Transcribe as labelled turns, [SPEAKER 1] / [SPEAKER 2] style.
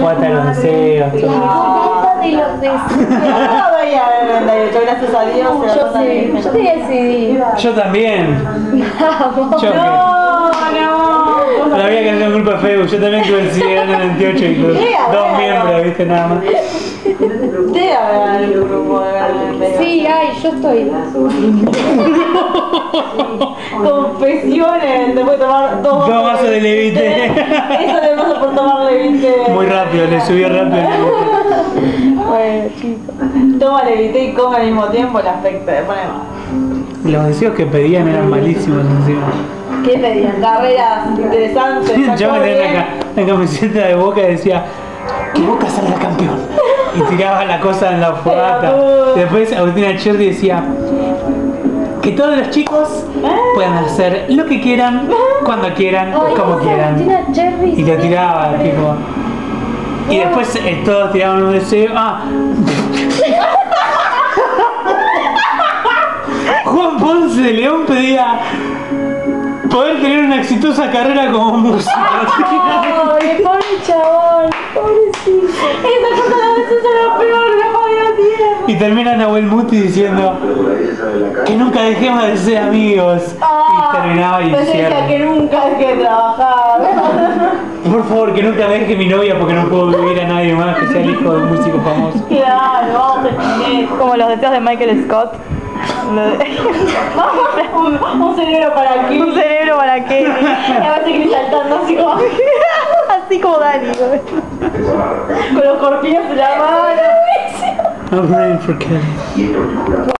[SPEAKER 1] Cuata de los deseos.
[SPEAKER 2] La libreta de los deseos.
[SPEAKER 3] Yo no veía el 98, gracias a Dios.
[SPEAKER 2] Yo tenía CD.
[SPEAKER 1] Yo también.
[SPEAKER 2] Vamos.
[SPEAKER 1] Yo
[SPEAKER 3] No.
[SPEAKER 1] no había que hacer culpa de Facebook. Yo también tuve el CD en el 98 y dos miembros, viste, nada más.
[SPEAKER 3] Debe haber el grupo de
[SPEAKER 2] Sí, ay, yo estoy.
[SPEAKER 3] Confesiones, después de tomar
[SPEAKER 1] Dos vasos de Levite.
[SPEAKER 3] Eso le pasa por tomar Levite.
[SPEAKER 1] Muy rápido, le subió rápido el Levite.
[SPEAKER 2] Bueno, chicos.
[SPEAKER 3] Toma Levite y come al mismo tiempo, el aspecto le pone mal.
[SPEAKER 1] Los deseos que pedían eran malísimos encima.
[SPEAKER 3] ¿Qué pedían? Carreras interesantes.
[SPEAKER 1] Yo me tenía la camiseta de Boca y decía que Boca salga campeón. Y tiraba la cosa en la fogata. Y después Agustina Cherry decía que todos los chicos puedan hacer lo que quieran, cuando quieran, como quieran. Y lo tiraba, tipo. Y después todos tiraban un deseo. Juan Ponce de León pedía poder tener una exitosa carrera como músico.
[SPEAKER 2] Ay, pobre chabón, pobrecito.
[SPEAKER 3] Esa cosa de veces es lo peor que podía tierra.
[SPEAKER 1] Y termina Nahuel Muti diciendo que nunca dejemos de ser amigos. Y terminaba y
[SPEAKER 3] Pues ella
[SPEAKER 1] cierra.
[SPEAKER 3] que nunca dejé de trabajar.
[SPEAKER 1] Por favor, que nunca deje mi novia porque no puedo vivir a nadie más que sea el hijo de un músico famoso.
[SPEAKER 3] Claro, vamos a tener.
[SPEAKER 4] Como los deseos de Michael Scott.
[SPEAKER 3] Un cerebro para aquí.
[SPEAKER 4] Un cerebro para qué.
[SPEAKER 3] Y a veces que saltando así como.
[SPEAKER 4] Así como Dani.
[SPEAKER 3] Con los corpiños en la mano.
[SPEAKER 1] I'm praying for Kelly.